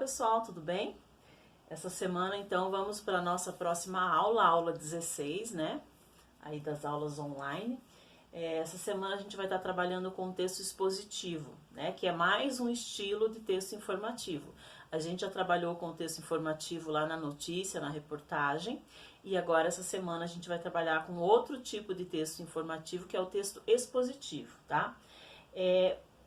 pessoal, tudo bem? Essa semana então vamos para a nossa próxima aula, aula 16, né? Aí das aulas online. Essa semana a gente vai estar trabalhando com o texto expositivo, né? Que é mais um estilo de texto informativo. A gente já trabalhou com o texto informativo lá na notícia, na reportagem, e agora essa semana a gente vai trabalhar com outro tipo de texto informativo, que é o texto expositivo, tá?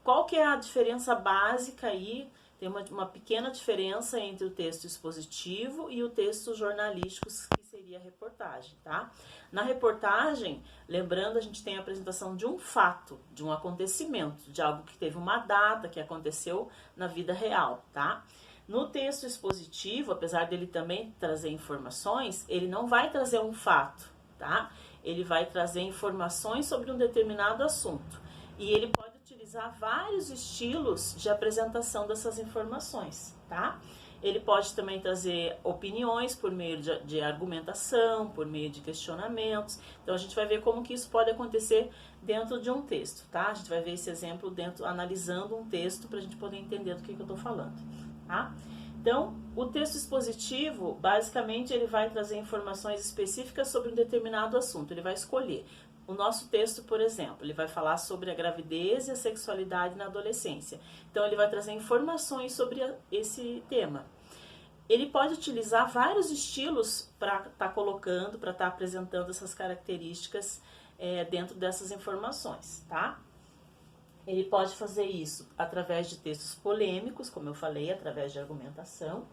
Qual que é a diferença básica aí? Tem uma pequena diferença entre o texto expositivo e o texto jornalístico, que seria a reportagem, tá? Na reportagem, lembrando, a gente tem a apresentação de um fato, de um acontecimento, de algo que teve uma data, que aconteceu na vida real, tá? No texto expositivo, apesar dele também trazer informações, ele não vai trazer um fato, tá? Ele vai trazer informações sobre um determinado assunto. E ele pode utilizar vários estilos de apresentação dessas informações, tá? Ele pode também trazer opiniões por meio de argumentação, por meio de questionamentos. Então a gente vai ver como que isso pode acontecer dentro de um texto, tá? A gente vai ver esse exemplo analisando um texto para a gente poder entender do que eu tô falando, tá? Então, o texto expositivo, basicamente, ele vai trazer informações específicas sobre um determinado assunto. Ele vai escolher. O nosso texto, por exemplo, ele vai falar sobre a gravidez e a sexualidade na adolescência. Então, ele vai trazer informações sobre esse tema. Ele pode utilizar vários estilos para estar colocando, para estar apresentando essas características dentro dessas informações, tá? Ele pode fazer isso através de textos polêmicos, como eu falei, através de argumentação,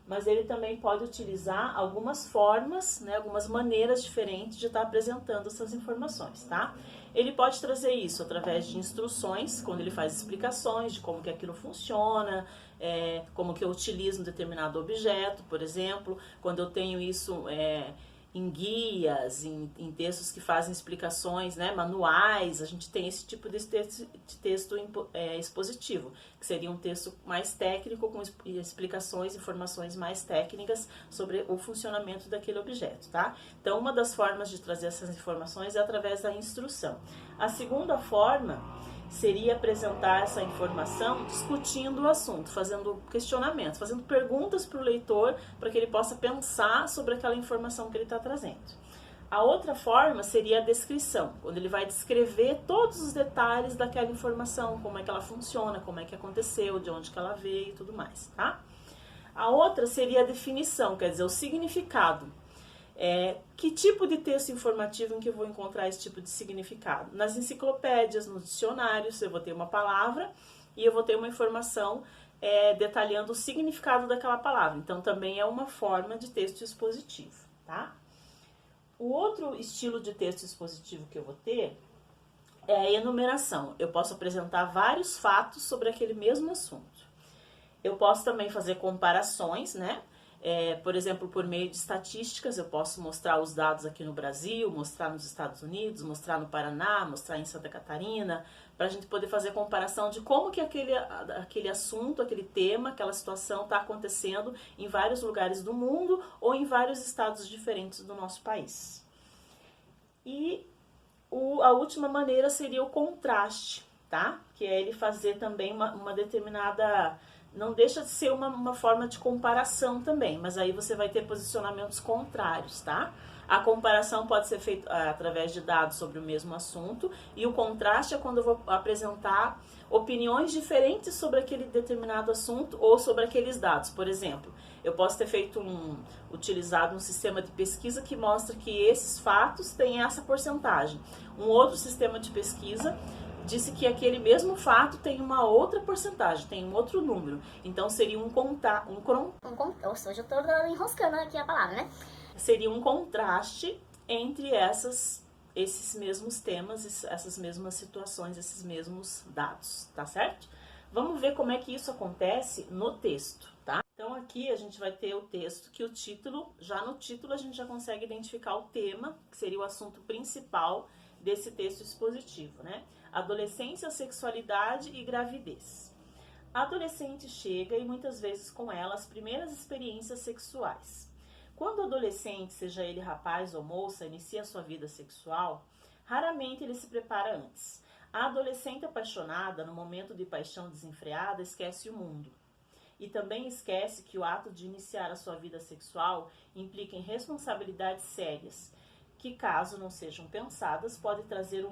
mas ele também pode utilizar algumas formas, né, algumas maneiras diferentes de estar apresentando essas informações, tá? Ele pode trazer isso através de instruções, quando ele faz explicações de como que aquilo funciona, como que eu utilizo um determinado objeto, por exemplo, quando eu tenho isso em guias, em textos que fazem explicações, né, manuais, a gente tem esse tipo de texto expositivo, que seria um texto mais técnico, com explicações, informações mais técnicas sobre o funcionamento daquele objeto, tá? Então, uma das formas de trazer essas informações é através da instrução. A segunda forma seria apresentar essa informação discutindo o assunto, fazendo questionamentos, fazendo perguntas para o leitor para que ele possa pensar sobre aquela informação que ele está trazendo. A outra forma seria a descrição, quando ele vai descrever todos os detalhes daquela informação, como é que ela funciona, como é que aconteceu, de onde que ela veio e tudo mais, tá? A outra seria a definição, quer dizer, o significado. Que tipo de texto informativo em que eu vou encontrar esse tipo de significado? Nas enciclopédias, nos dicionários, eu vou ter uma palavra e eu vou ter uma informação detalhando o significado daquela palavra. Então, também é uma forma de texto expositivo, tá? O outro estilo de texto expositivo que eu vou ter é a enumeração. Eu posso apresentar vários fatos sobre aquele mesmo assunto. Eu posso também fazer comparações, né? Por exemplo, por meio de estatísticas, eu posso mostrar os dados aqui no Brasil, mostrar nos Estados Unidos, mostrar no Paraná, mostrar em Santa Catarina, para a gente poder fazer comparação de como que aquele assunto, aquele tema, aquela situação está acontecendo em vários lugares do mundo ou em vários estados diferentes do nosso país. E a última maneira seria o contraste, tá? Que é ele fazer também uma determinada... Não deixa de ser uma forma de comparação também, mas aí você vai ter posicionamentos contrários, tá? A comparação pode ser feita através de dados sobre o mesmo assunto, e o contraste é quando eu vou apresentar opiniões diferentes sobre aquele determinado assunto ou sobre aqueles dados. Por exemplo, eu posso ter utilizado um sistema de pesquisa que mostra que esses fatos têm essa porcentagem. Um outro sistema de pesquisa disse que aquele mesmo fato tem uma outra porcentagem, tem um outro número. Então seria hoje eu tô enroscando aqui a palavra, né? Seria um contraste entre esses mesmos temas, essas mesmas situações, esses mesmos dados, tá certo? Vamos ver como é que isso acontece no texto, tá? Então aqui a gente vai ter o texto que já no título a gente já consegue identificar o tema, que seria o assunto principal desse texto expositivo, né? Adolescência, sexualidade e gravidez. A adolescente chega e muitas vezes com ela as primeiras experiências sexuais. Quando o adolescente, seja ele rapaz ou moça, inicia sua vida sexual, raramente ele se prepara antes. A adolescente apaixonada, no momento de paixão desenfreada, esquece o mundo. e também esquece que o ato de iniciar a sua vida sexual implica em responsabilidades sérias, que caso não sejam pensadas, pode trazer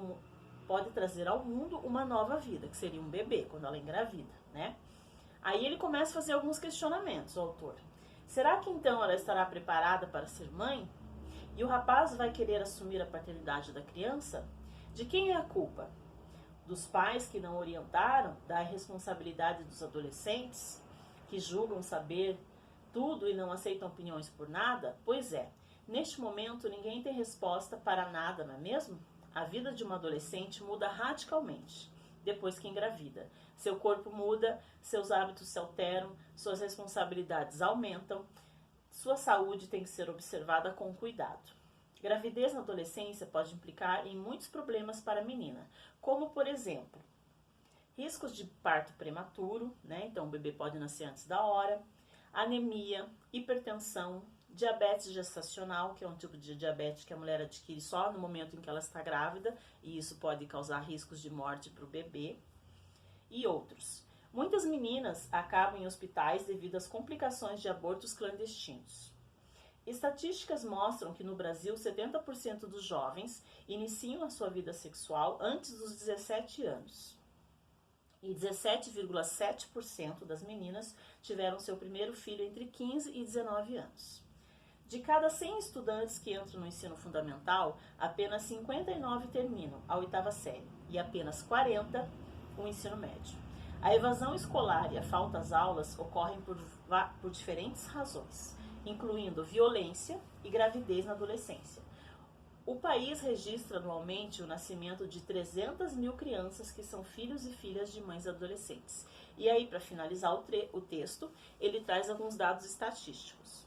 ao mundo uma nova vida, que seria um bebê, quando ela engravida, né? Aí ele começa a fazer alguns questionamentos, o autor. Será que então ela estará preparada para ser mãe? E o rapaz vai querer assumir a paternidade da criança? De quem é a culpa? Dos pais que não orientaram? Da irresponsabilidade dos adolescentes, que julgam saber tudo e não aceitam opiniões por nada? Pois é, neste momento ninguém tem resposta para nada, não é mesmo? A vida de uma adolescente muda radicalmente depois que engravida. Seu corpo muda, seus hábitos se alteram, suas responsabilidades aumentam, sua saúde tem que ser observada com cuidado. Gravidez na adolescência pode implicar em muitos problemas para a menina, como, por exemplo, riscos de parto prematuro, né? Então o bebê pode nascer antes da hora, anemia, hipertensão, diabetes gestacional, que é um tipo de diabetes que a mulher adquire só no momento em que ela está grávida, e isso pode causar riscos de morte para o bebê, e outros. Muitas meninas acabam em hospitais devido às complicações de abortos clandestinos. Estatísticas mostram que no Brasil 70% dos jovens iniciam a sua vida sexual antes dos 17 anos. E 17,7% das meninas tiveram seu primeiro filho entre 15 e 19 anos. De cada 100 estudantes que entram no ensino fundamental, apenas 59 terminam a 8ª série e apenas 40 o ensino médio. A evasão escolar e a falta às aulas ocorrem por diferentes razões, incluindo violência e gravidez na adolescência. O país registra anualmente o nascimento de 300 mil crianças que são filhos e filhas de mães adolescentes. E aí, para finalizar o texto, ele traz alguns dados estatísticos.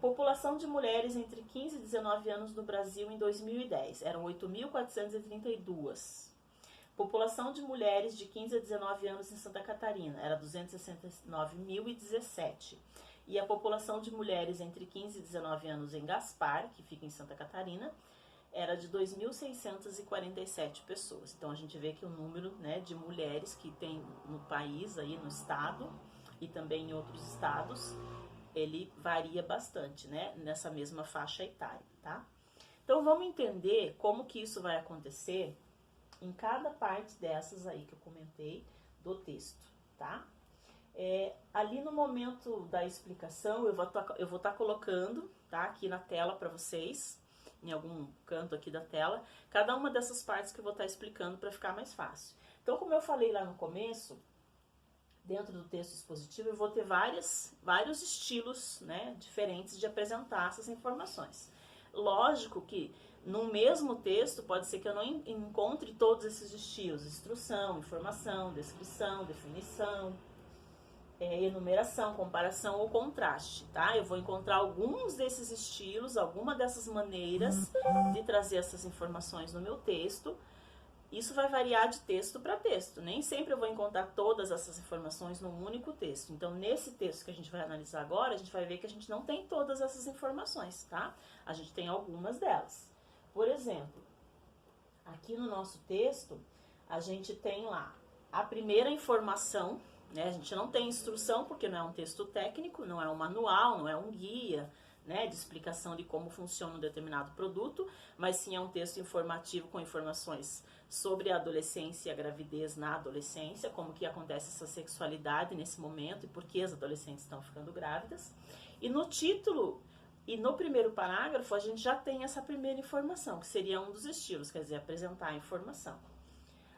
População de mulheres entre 15 e 19 anos no Brasil em 2010, eram 8.432. População de mulheres de 15 a 19 anos em Santa Catarina, era 269.017. E a população de mulheres entre 15 e 19 anos em Gaspar, que fica em Santa Catarina, era de 2.647 pessoas. Então a gente vê que o número, né, de mulheres que tem no país, aí no estado e também em outros estados, ele varia bastante, né, nessa mesma faixa etária, tá? Então vamos entender como que isso vai acontecer em cada parte dessas aí que eu comentei do texto, tá? Ali no momento da explicação, eu vou estar colocando, tá, aqui na tela para vocês, em algum canto aqui da tela, cada uma dessas partes que eu vou estar explicando para ficar mais fácil. Então, como eu falei lá no começo, dentro do texto expositivo, eu vou ter vários estilos, né, diferentes de apresentar essas informações. Lógico que no mesmo texto pode ser que eu não encontre todos esses estilos: instrução, informação, descrição, definição, enumeração, comparação ou contraste, tá? Eu vou encontrar alguns desses estilos, alguma dessas maneiras de trazer essas informações no meu texto. Isso vai variar de texto para texto, nem sempre eu vou encontrar todas essas informações num único texto. Então, nesse texto que a gente vai analisar agora, a gente vai ver que a gente não tem todas essas informações, tá? A gente tem algumas delas. Por exemplo, aqui no nosso texto, a gente tem lá a primeira informação, né? A gente não tem instrução porque não é um texto técnico, não é um manual, não é um guia, né, de explicação de como funciona um determinado produto, mas sim é um texto informativo com informações sobre a adolescência e a gravidez na adolescência, como que acontece essa sexualidade nesse momento e por que as adolescentes estão ficando grávidas. E no título e no primeiro parágrafo a gente já tem essa primeira informação, que seria um dos estilos, quer dizer, apresentar a informação.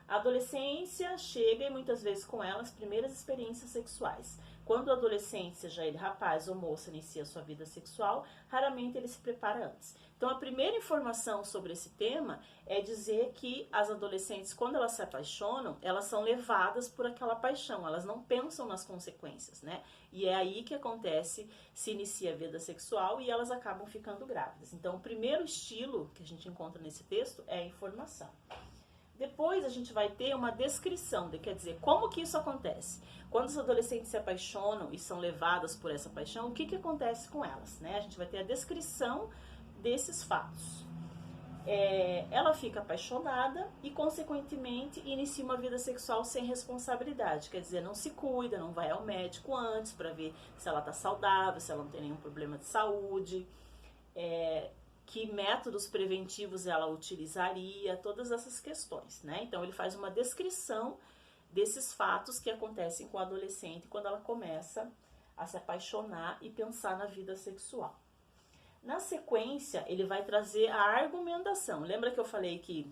A adolescência chega e muitas vezes com ela as primeiras experiências sexuais. Quando o adolescente, seja ele rapaz ou moça, inicia sua vida sexual, raramente ele se prepara antes. Então a primeira informação sobre esse tema é dizer que as adolescentes, quando elas se apaixonam, elas são levadas por aquela paixão, elas não pensam nas consequências, né? E é aí que acontece, se inicia a vida sexual e elas acabam ficando grávidas. Então o primeiro estilo que a gente encontra nesse texto é a informação. Depois a gente vai ter uma descrição, quer dizer, como que isso acontece. Quando os adolescentes se apaixonam e são levadas por essa paixão, o que acontece com elas, né? A gente vai ter a descrição desses fatos. ela fica apaixonada e, consequentemente, inicia uma vida sexual sem responsabilidade. Quer dizer, não se cuida, não vai ao médico antes para ver se ela está saudável, se ela não tem nenhum problema de saúde, que métodos preventivos ela utilizaria, todas essas questões, né? Então, ele faz uma descrição desses fatos que acontecem com a adolescente quando ela começa a se apaixonar e pensar na vida sexual. Na sequência, ele vai trazer a argumentação. Lembra que eu falei que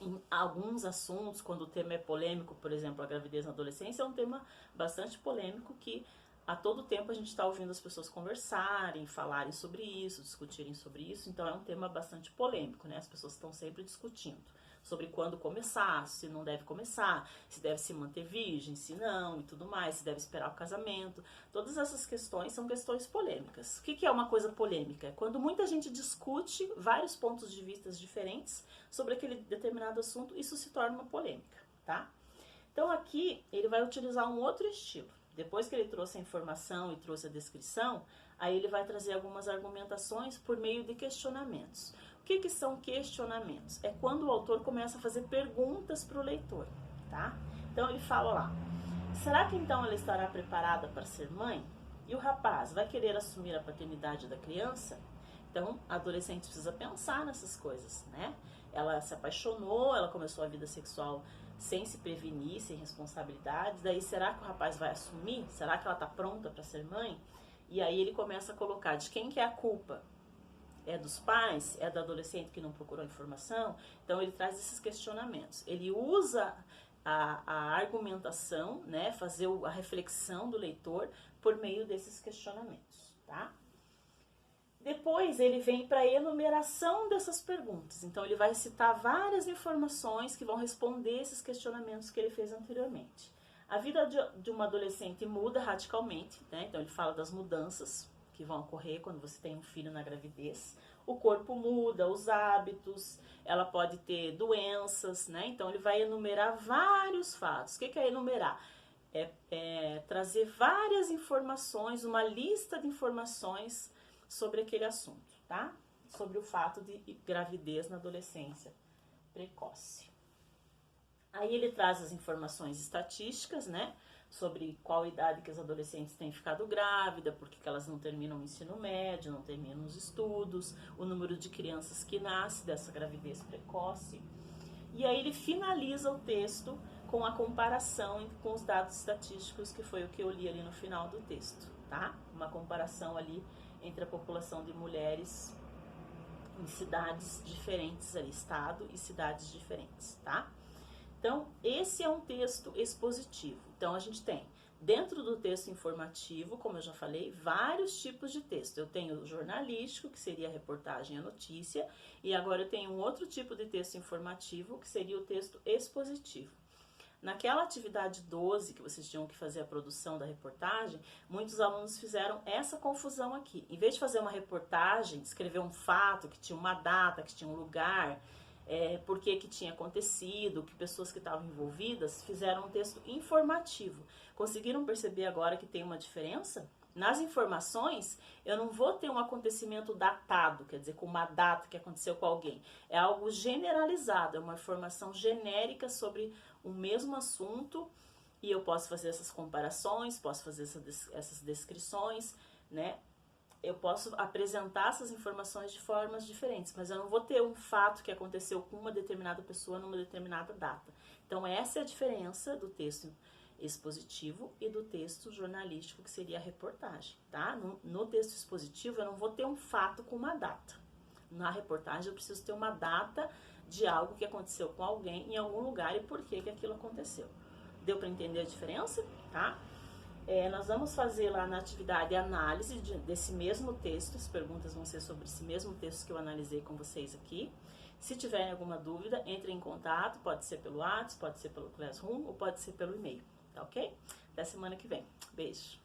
em alguns assuntos, quando o tema é polêmico, por exemplo, a gravidez na adolescência, é um tema bastante polêmico que a todo tempo a gente está ouvindo as pessoas conversarem, falarem sobre isso, discutirem sobre isso. Então é um tema bastante polêmico, né? As pessoas estão sempre discutindo sobre quando começar, se não deve começar, se deve se manter virgem, se não e tudo mais, se deve esperar o casamento. Todas essas questões são questões polêmicas. O que é uma coisa polêmica? É quando muita gente discute vários pontos de vista diferentes sobre aquele determinado assunto, isso se torna uma polêmica, tá? Então aqui ele vai utilizar um outro estilo. Depois que ele trouxe a informação e trouxe a descrição, aí ele vai trazer algumas argumentações por meio de questionamentos. O que são questionamentos? É quando o autor começa a fazer perguntas para o leitor, tá? Então ele fala lá, será que então ela estará preparada para ser mãe? E o rapaz vai querer assumir a paternidade da criança? Então a adolescente precisa pensar nessas coisas, né? Ela se apaixonou, ela começou a vida sexual sem se prevenir, sem responsabilidades. Daí será que o rapaz vai assumir? Será que ela está pronta para ser mãe? E aí ele começa a colocar de quem que é a culpa? É dos pais? É do adolescente que não procurou informação? Então ele traz esses questionamentos. Ele usa a argumentação, né, fazer a reflexão do leitor por meio desses questionamentos, tá? Depois ele vem para a enumeração dessas perguntas. Então ele vai citar várias informações que vão responder esses questionamentos que ele fez anteriormente. A vida de uma adolescente muda radicalmente, né? Então ele fala das mudanças que vão ocorrer quando você tem um filho na gravidez. O corpo muda, os hábitos, ela pode ter doenças, né? Então ele vai enumerar vários fatos. O que é enumerar? É trazer várias informações, uma lista de informações sobre aquele assunto, tá? Sobre o fato de gravidez na adolescência precoce. Aí ele traz as informações estatísticas, né? Sobre qual idade que as adolescentes têm ficado grávidas, por que elas não terminam o ensino médio, não terminam os estudos, o número de crianças que nasce dessa gravidez precoce. E aí ele finaliza o texto com a comparação com os dados estatísticos, que foi o que eu li ali no final do texto, tá? Uma comparação ali entre a população de mulheres em cidades diferentes ali, estado e cidades diferentes, tá? Então, esse é um texto expositivo. Então, a gente tem, dentro do texto informativo, como eu já falei, vários tipos de texto. Eu tenho o jornalístico, que seria a reportagem e a notícia, e agora eu tenho um outro tipo de texto informativo, que seria o texto expositivo. Naquela atividade 12, que vocês tinham que fazer a produção da reportagem, muitos alunos fizeram essa confusão aqui. Em vez de fazer uma reportagem, escrever um fato, que tinha uma data, que tinha um lugar, por que tinha acontecido, que pessoas que estavam envolvidas, fizeram um texto informativo. Conseguiram perceber agora que tem uma diferença? Nas informações, eu não vou ter um acontecimento datado, quer dizer, com uma data que aconteceu com alguém. É algo generalizado, é uma informação genérica sobre o mesmo assunto, e eu posso fazer essas comparações, posso fazer essas descrições, né? Eu posso apresentar essas informações de formas diferentes, mas eu não vou ter um fato que aconteceu com uma determinada pessoa numa determinada data. Então essa é a diferença do texto expositivo e do texto jornalístico, que seria a reportagem, tá? No texto expositivo eu não vou ter um fato com uma data. Na reportagem eu preciso ter uma data de algo que aconteceu com alguém em algum lugar e por que aquilo aconteceu. Deu para entender a diferença? Tá? Nós vamos fazer lá na atividade análise desse mesmo texto. As perguntas vão ser sobre esse mesmo texto que eu analisei com vocês aqui. Se tiverem alguma dúvida, entrem em contato, pode ser pelo WhatsApp, pode ser pelo Classroom ou pode ser pelo e-mail, tá ok? Até semana que vem. Beijo!